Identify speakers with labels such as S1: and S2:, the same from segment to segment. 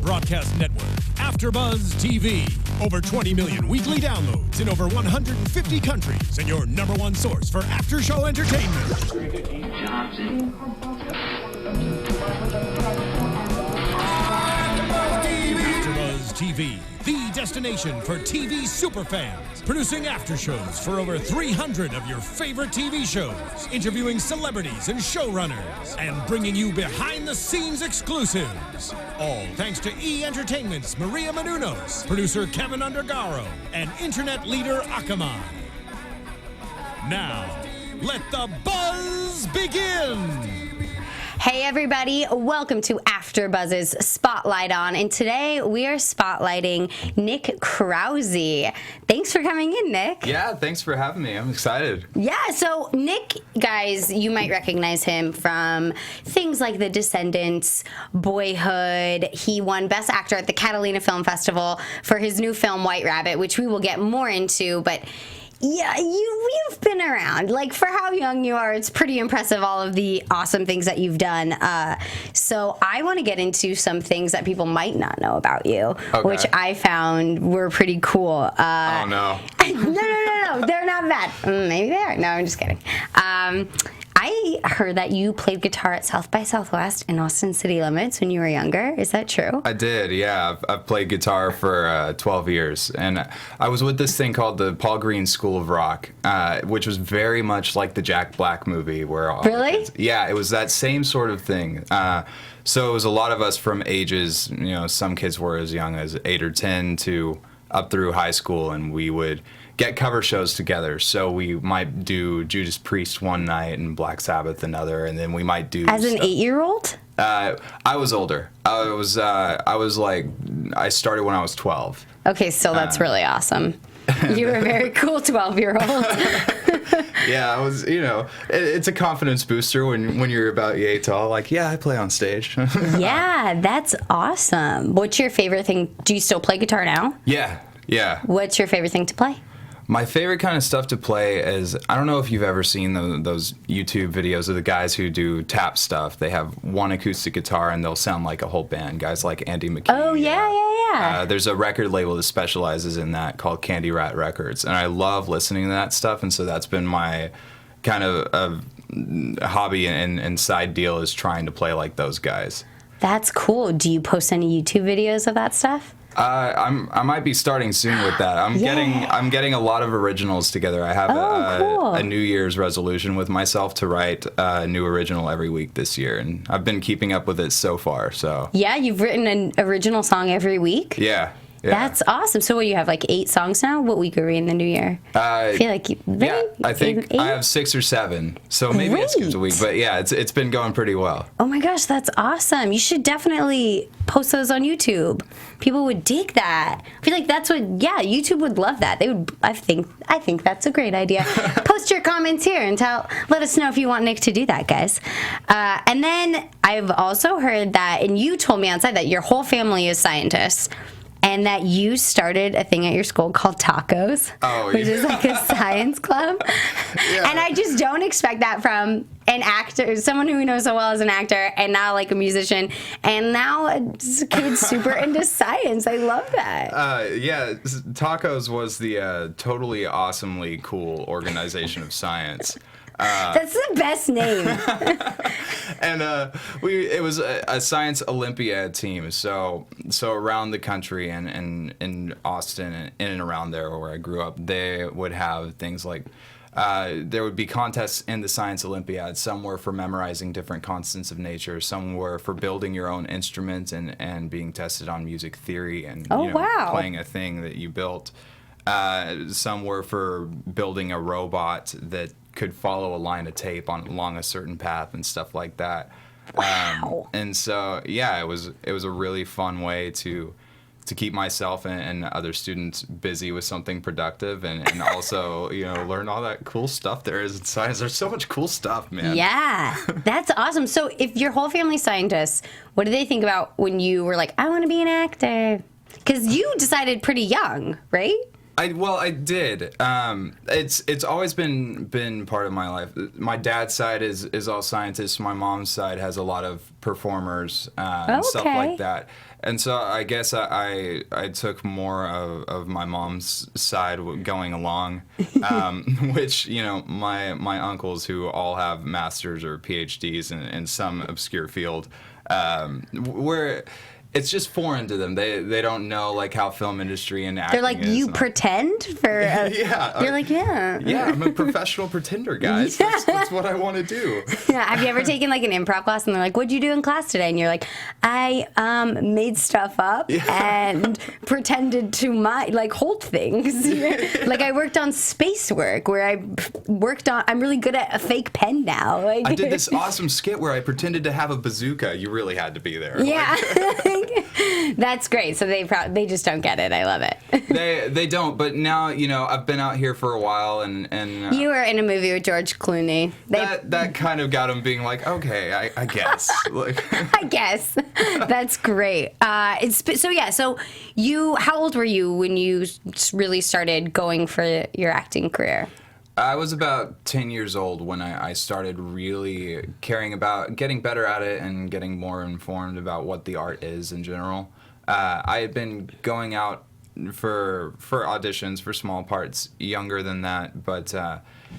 S1: broadcast network, AFTERBUZZ TV. Over 20 million weekly downloads in over 150 countries, and your #1 source for after-show entertainment. AFTERBUZZ TV, the destination for TV superfans, producing after-shows for over 300 of your favorite TV shows, interviewing celebrities and showrunners, and bringing you behind-the-scenes exclusives. All thanks to E! Entertainment's Maria Menounos, producer Kevin Undergaro, and internet leader Akamai. Now, let the buzz begin!
S2: Hey everybody, welcome to AfterBuzz's Spotlight On, and today we are spotlighting Nick Krause. Thanks for coming in, Nick.
S3: Yeah, thanks for having me. I'm excited.
S2: Yeah, so Nick, guys, you might recognize him from things like The Descendants, Boyhood. He won Best Actor at the Catalina Film Festival for his new film White Rabbit, which we will get more into, but yeah, you've been around. Like, for how young you are, it's pretty impressive, all of the awesome things that you've done. So I want to get into some things that people might not know about you, which I found were pretty cool.
S3: Oh, no.
S2: No, they're not bad. Maybe they are. No, I'm just kidding. I heard that you played guitar at South by Southwest in Austin City Limits when you were younger. Is that true?
S3: I did, yeah. I've played guitar for 12 years. And I was with this thing called the Paul Green School of Rock, which was very much like the Jack Black movie.
S2: Really?
S3: Yeah, it was that same sort of thing. So it was a lot of us from ages, some kids were as young as 8 or 10 to up through high school, and we would get cover shows together. So we might do Judas Priest one night and Black Sabbath another, and then we might do
S2: as an 8-year-old.
S3: I was older. I started when I was 12.
S2: Okay, so that's really awesome. You were a very cool 12-year-old.
S3: Yeah, I was. It's a confidence booster when you're about yay tall. Like, yeah, I play on stage.
S2: Yeah, that's awesome. What's your favorite thing? Do you still play guitar now?
S3: Yeah.
S2: What's your favorite thing to play?
S3: My favorite kind of stuff to play is, I don't know if you've ever seen those YouTube videos of the guys who do tap stuff. They have one acoustic guitar and they'll sound like a whole band. Guys like Andy McKee.
S2: Oh, yeah.
S3: There's a record label that specializes in that called Candy Rat Records. And I love listening to that stuff. And so that's been my kind of hobby and side deal, is trying to play like those guys.
S2: That's cool. Do you post any YouTube videos of that stuff?
S3: I might be starting soon with that. I'm getting a lot of originals together. I have a New Year's resolution with myself to write a new original every week this year, and I've been keeping up with it so far. So
S2: yeah, you've written an original song every week.
S3: Yeah.
S2: That's awesome. So what, you have like 8 songs now? What week are we in the new year? I feel like
S3: I think 8? I have 6 or 7. So maybe it skips a week, but yeah, it's been going pretty well.
S2: Oh my gosh, that's awesome. You should definitely post those on YouTube. People would dig that. I feel like that's what YouTube would love that. They would. I think that's a great idea. Post your comments here and let us know if you want Nick to do that, guys. And then I've also heard that, and you told me outside, that your whole family is scientists. And that you started a thing at your school called Tacos, which is like a science club. Yeah. And I just don't expect that from an actor, someone who we know so well as an actor, and now like a musician, and now a kid super into science. I love that.
S3: Tacos was the totally awesomely cool organization of science.
S2: That's the best name.
S3: And it was a science Olympiad team. So around the country and in Austin and in and around there where I grew up, they would have things like there would be contests in the science Olympiad. Some were for memorizing different constants of nature. Some were for building your own instrument and being tested on music theory and playing a thing that you built. Some were for building a robot that could follow a line of tape along a certain path and stuff like that.
S2: Wow.
S3: And so, yeah, it was a really fun way to keep myself and other students busy with something productive and also, learn all that cool stuff there is in science. There's so much cool stuff, man.
S2: Yeah, that's awesome. So if your whole family's scientists, what did they think about when you were like, I want to be an actor? Because you decided pretty young, right?
S3: I did. It's always been part of my life. My dad's side is all scientists. My mom's side has a lot of performers and stuff like that. And so I guess I took more of my mom's side going along, which, you know, my uncles who all have masters or PhDs in some obscure field, where it's just foreign to them. They don't know like how film industry and acting.
S2: They're like, you pretend for.
S3: Yeah.
S2: You're like, yeah.
S3: Yeah, I'm a professional pretender, guys.
S2: Yeah.
S3: That's what I want to do.
S2: Yeah. Have you ever taken like an improv class and they're like, what'd you do in class today? And you're like, I made stuff up and pretended to hold things. Like I worked on space work where I'm really good at a fake pen now. Like,
S3: I did this awesome skit where I pretended to have a bazooka. You really had to be there.
S2: Yeah. That's great. So they just don't get it. I love it.
S3: They don't. But now, you know, I've been out here for a while, and
S2: you were in a movie with George Clooney.
S3: That kind of got him being like, okay, I guess. Like,
S2: I guess that's great. So how old were you when you really started going for your acting career?
S3: I was about 10 years old when I started really caring about getting better at it and getting more informed about what the art is in general. I had been going out for auditions for small parts younger than that, but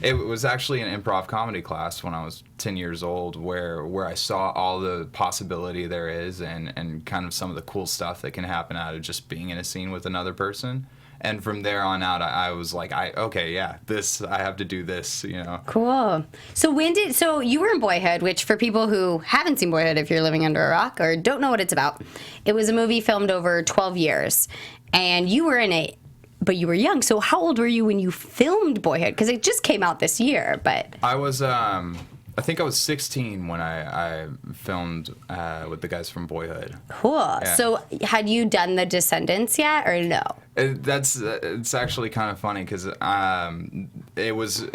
S3: it was actually an improv comedy class when I was 10 years old where I saw all the possibility there is and kind of some of the cool stuff that can happen out of just being in a scene with another person. And from there on out, I was like, I have to do this, you know.
S2: Cool. So you were in Boyhood, which for people who haven't seen Boyhood, if you're living under a rock or don't know what it's about, it was a movie filmed over 12 years. And you were in it, but you were young. So how old were you when you filmed Boyhood? Because it just came out this year, but...
S3: I was, I think I was 16 when I filmed with the guys from Boyhood.
S2: Cool. Yeah. So had you done the Descendants yet, or no?
S3: It's actually kind of funny because I was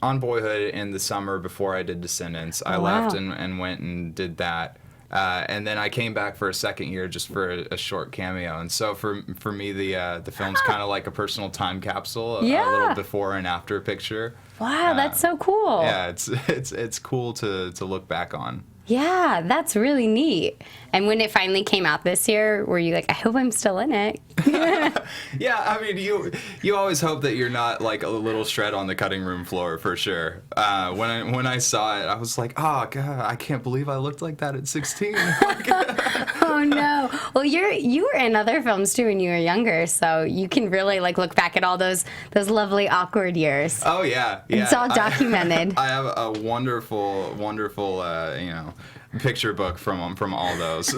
S3: on Boyhood in the summer before I did Descendants. I left and went and did that. And then I came back for a second year just for a short cameo. And so for me, the film's kind of like a personal time capsule, a little before and after picture.
S2: Wow, that's so cool.
S3: Yeah, it's cool to look back on.
S2: Yeah, that's really neat. And when it finally came out this year, were you like, I hope I'm still in it?
S3: Yeah, I mean, you always hope that you're not like a little shred on the cutting room floor for sure. When I saw it, I was like, oh god, I can't believe I looked like that at 16.
S2: Oh no. Well, you were in other films too when you were younger, so you can really like look back at all those lovely awkward years.
S3: Oh yeah.
S2: It's all documented.
S3: I have a wonderful picture book from all those.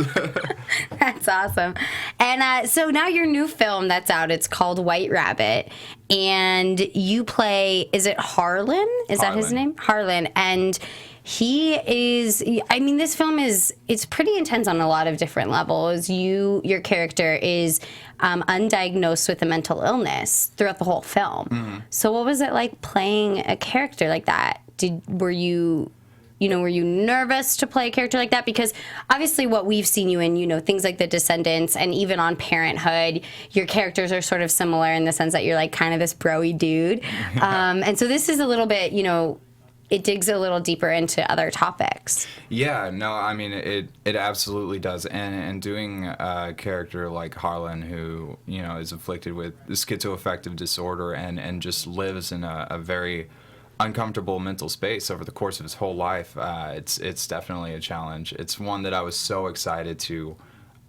S2: That's awesome. And so now your new film that's out, it's called White Rabbit, and you play, is it Harlan? Is that his name? Harlan. And he is, I mean, this film it's pretty intense on a lot of different levels. Your character is undiagnosed with a mental illness throughout the whole film. Mm-hmm. So what was it like playing a character like that? Were you nervous to play a character like that? Because obviously what we've seen you in, things like The Descendants and even on Parenthood, your characters are sort of similar in the sense that you're like kind of this bro-y dude. And so this is a little bit, it digs a little deeper into other topics. Yeah,
S3: no, I mean, it absolutely does. And doing a character like Harlan who, is afflicted with schizoaffective disorder and just lives in a very uncomfortable mental space over the course of his whole life, it's definitely a challenge. It's one that I was so excited to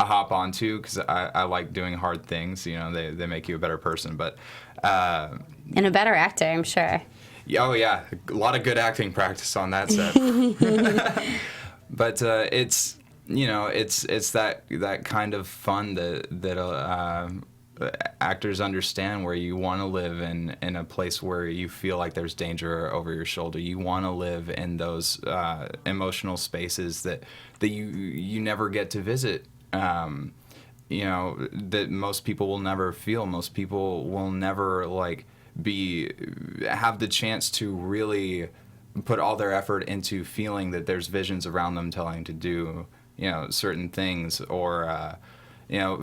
S3: hop onto because I like doing hard things. They make you a better person, but
S2: and a better actor, I'm sure.
S3: Oh yeah, a lot of good acting practice on that set. But it's that kind of fun that actors understand, where you want to live in a place where you feel like there's danger over your shoulder. You want to live in those emotional spaces that you never get to visit. That most people will never feel. Most people will never have the chance to really put all their effort into feeling that there's visions around them telling to do certain things, or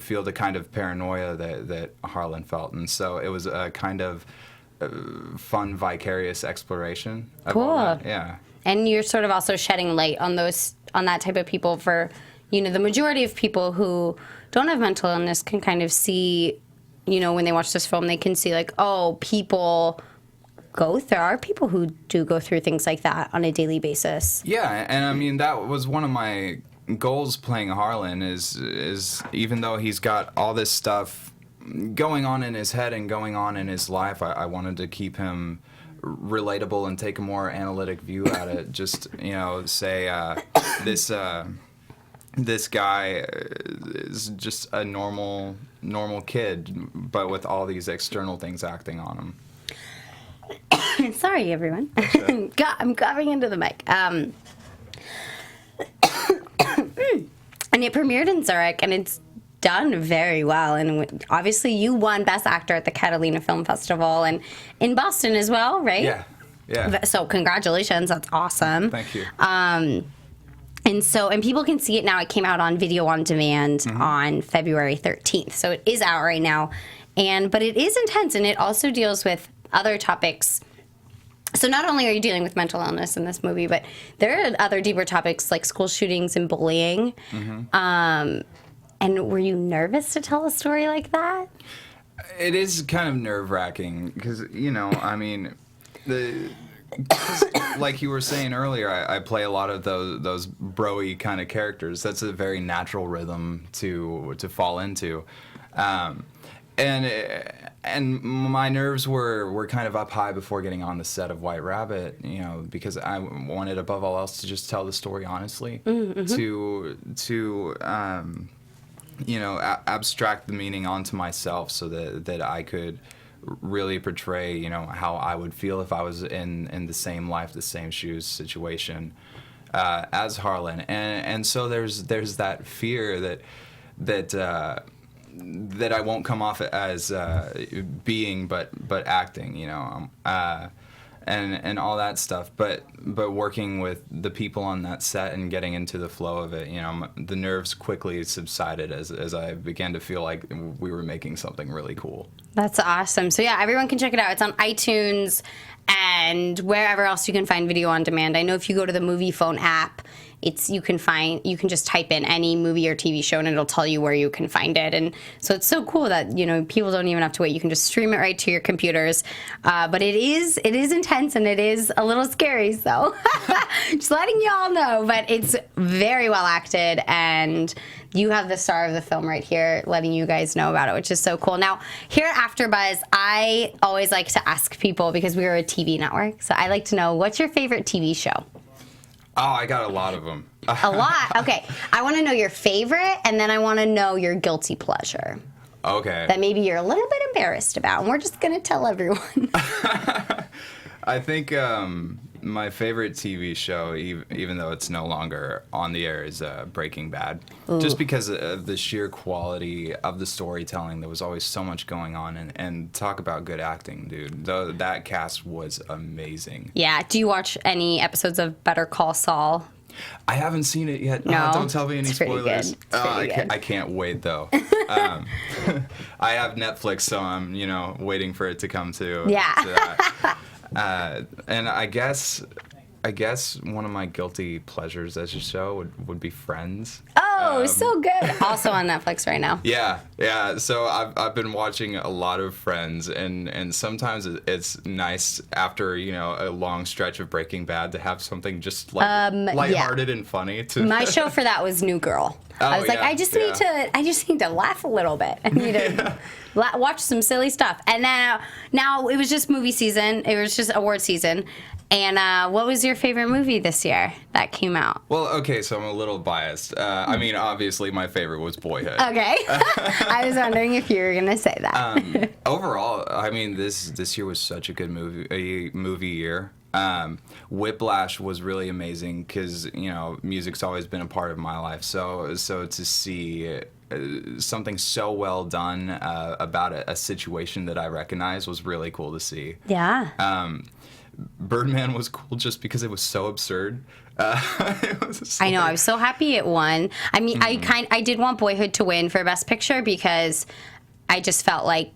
S3: feel the kind of paranoia that Harlan felt. And so it was a kind of fun, vicarious exploration of all that. Yeah.
S2: And you're sort of also shedding light on that type of people for, the majority of people who don't have mental illness can kind of see, when they watch this film, they can see like, oh, there are people who do go through things like that on a daily basis.
S3: Yeah, and I mean, that was one of my goals playing Harlan is even though he's got all this stuff going on in his head and going on in his life, I wanted to keep him relatable and take a more analytic view at it. Just, say this guy is just a normal kid, but with all these external things acting on him.
S2: Sorry, everyone. I'm coughing into the mic. And it premiered in Zurich, and it's done very well. And obviously, you won Best Actor at the Catalina Film Festival, and in Boston as well, right?
S3: Yeah.
S2: So congratulations, that's awesome.
S3: Thank you.
S2: And people can see it now. It came out on video on demand on February 13th, so it is out right now. But it is intense, and it also deals with other topics. So not only are you dealing with mental illness in this movie, but there are other deeper topics like school shootings and bullying. And were you nervous to tell a story like that?
S3: It is kind of nerve-wracking because, I mean, like you were saying earlier, I play a lot of those bro-y kind of characters. That's a very natural rhythm to fall into. And my nerves were kind of up high before getting on the set of White Rabbit, because I wanted above all else to just tell the story honestly, to abstract the meaning onto myself so that I could really portray, how I would feel if I was in the same life, the same shoes situation as Harlan, and so there's that fear that I won't come off as being, but acting, and all that stuff. But working with the people on that set and getting into the flow of it, the nerves quickly subsided as I began to feel like we were making something really cool.
S2: That's awesome. So yeah, everyone can check it out. It's on iTunes and wherever else you can find video on demand. I know if you go to the Movie Phone app, you can just type in any movie or TV show and it'll tell you where you can find it. And so it's so cool that, people don't even have to wait. You can just stream it right to your computers. But it is intense and it is a little scary. So just letting you all know, but it's very well acted and you have the star of the film right here letting you guys know about it, which is so cool. Now, here at AfterBuzz, I always like to ask people, because we are a TV network, so I like to know, what's your favorite TV show?
S3: Oh, I got a lot of them.
S2: A lot? Okay. I want to know your favorite, and then I want to know your guilty pleasure.
S3: Okay.
S2: That maybe you're a little bit embarrassed about, and we're just going to tell everyone.
S3: I think my favorite TV show, even though it's no longer on the air, is Breaking Bad. Ooh. Just because of the sheer quality of the storytelling. There was always so much going on, and talk about good acting, dude. That cast was amazing. Yeah.
S2: Do you watch any episodes of Better Call Saul?
S3: I haven't seen it yet.
S2: No,
S3: don't tell me any spoilers.
S2: Good.
S3: I can't wait though. I have Netflix, so I'm waiting for it to come to.
S2: Yeah.
S3: To that. And I guess one of my guilty pleasures as a show would be Friends.
S2: Oh, so good. Also on Netflix right now.
S3: Yeah. So I've been watching a lot of Friends, and sometimes it's nice after a long stretch of Breaking Bad to have something just lighthearted and funny.
S2: My show for that was New Girl. I was like, I just need to laugh a little bit. I need to watch some silly stuff. And then now it was just movie season. It was just award season. And what was your favorite movie this year that came out?
S3: Well, okay, so I'm a little biased. I mean, obviously, my favorite was Boyhood.
S2: Okay. I was wondering if you were going to say that.
S3: Overall, I mean, this year was such a good movie year. Whiplash was really amazing because, music's always been a part of my life. So to see something so well done about a situation that I recognize was really cool to see.
S2: Yeah.
S3: Birdman was cool just because it was so absurd.
S2: I know. I was so happy it won. I mean, I did want Boyhood to win for Best Picture because I just felt like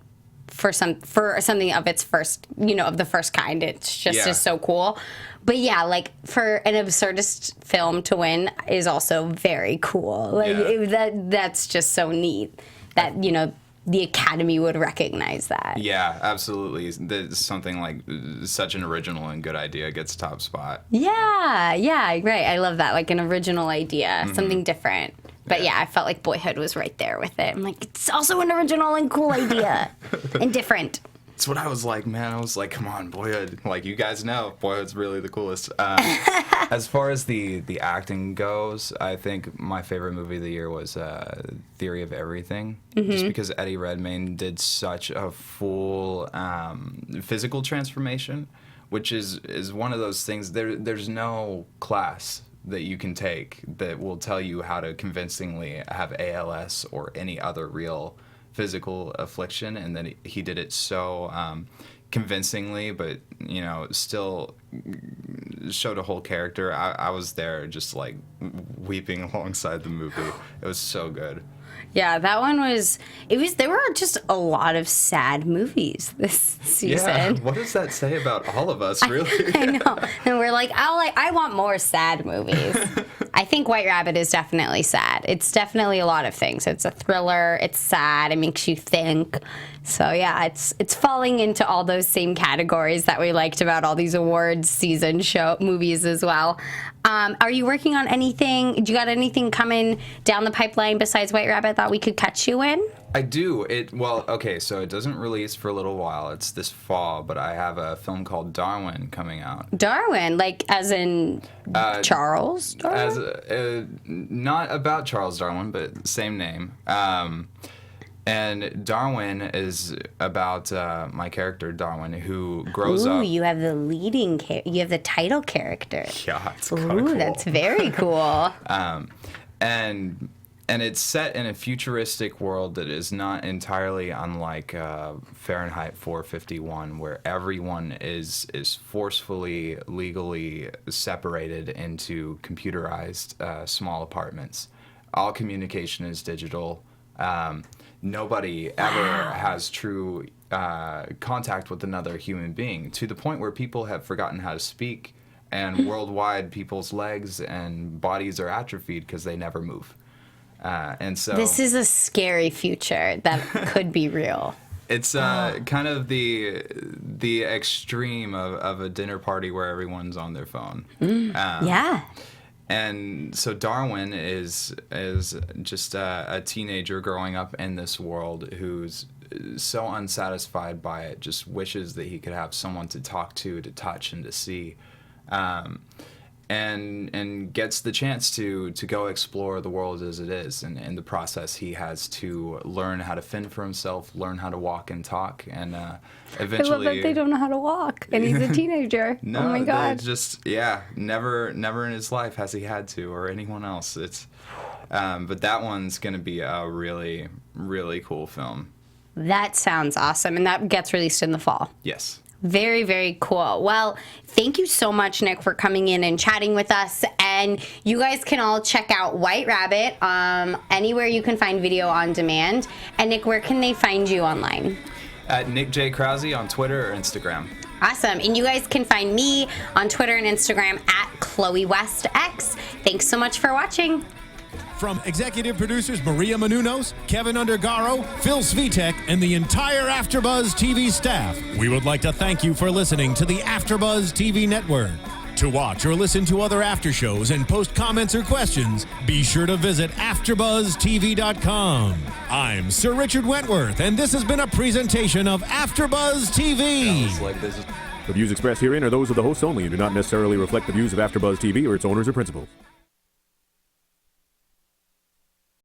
S2: for something of its first, of the first kind, it's just so cool. But yeah, like for an absurdist film to win is also very cool. Like that's just so neat that the Academy would recognize that.
S3: Yeah, absolutely. Something like such an original and good idea gets top spot.
S2: Yeah, right. I love that. Like an original idea, something different. But yeah, I felt like Boyhood was right there with it. I'm like, it's also an original and cool idea and different.
S3: That's what I was like, man. I was like, come on, Boyhood. Like, you guys know, Boyhood's really the coolest. As far as the acting goes, I think my favorite movie of the year was Theory of Everything. Just because Eddie Redmayne did such a full physical transformation, which is one of those things. There's no class that you can take that will tell you how to convincingly have ALS or any other real physical affliction, and then he did it so convincingly, but still showed a whole character. I was there just like weeping alongside the movie. It was so good.
S2: Yeah, that one was. There were just a lot of sad movies this season.
S3: Yeah, what does that say about all of us, really?
S2: I know, and we're like, I want more sad movies. I think White Rabbit is definitely sad. It's definitely a lot of things. It's a thriller. It's sad. It makes you think. So yeah, it's falling into all those same categories that we liked about all these awards season show movies as well. Are you working on anything? Do you got anything coming down the pipeline besides White Rabbit that we could catch you in?
S3: I do. So it doesn't release for a little while. It's this fall, but I have a film called Darwin coming out.
S2: Darwin, like as in Charles Darwin?
S3: Not about Charles Darwin, but same name. And Darwin is about my character Darwin, who grows up.
S2: Ooh, you have the you have the title character.
S3: Yeah, it's kind of cool.
S2: Ooh, that's very cool.
S3: And it's set in a futuristic world that is not entirely unlike Fahrenheit 451, where everyone is forcefully, legally separated into computerized small apartments. All communication is digital. Nobody ever has true contact with another human being, to the point where people have forgotten how to speak, and worldwide people's legs and bodies are atrophied because they never move. And so
S2: this is a scary future that could be real.
S3: It's kind of the extreme of a dinner party where everyone's on their phone.
S2: Yeah.
S3: And so Darwin is just a teenager growing up in this world who's so unsatisfied by it, just wishes that he could have someone to talk to touch, and to see. And gets the chance to go explore the world as it is. And in the process, he has to learn how to fend for himself, learn how to walk and talk, and eventually...
S2: I love that they don't know how to walk, and he's a teenager.
S3: No,
S2: oh my God.
S3: Never in his life has he had to, or anyone else. But that one's going to be a really, really cool film.
S2: That sounds awesome, and that gets released in the fall.
S3: Yes.
S2: Very, very cool. Well, thank you so much, Nick, for coming in and chatting with us. And you guys can all check out White Rabbit anywhere you can find video on demand. And Nick, where can they find you online?
S3: At Nick J. Krause on Twitter or Instagram.
S2: Awesome. And you guys can find me on Twitter and Instagram at Chloe West X. Thanks so much for watching.
S1: From executive producers Maria Menounos, Kevin Undergaro, Phil Svitek, and the entire AfterBuzz TV staff, we would like to thank you for listening to the AfterBuzz TV network. To watch or listen to other after shows and post comments or questions, be sure to visit AfterBuzzTV.com. I'm Sir Richard Wentworth, and this has been a presentation of AfterBuzz TV.
S4: The views expressed herein are those of the hosts only and do not necessarily reflect the views of AfterBuzz TV or its owners or principals.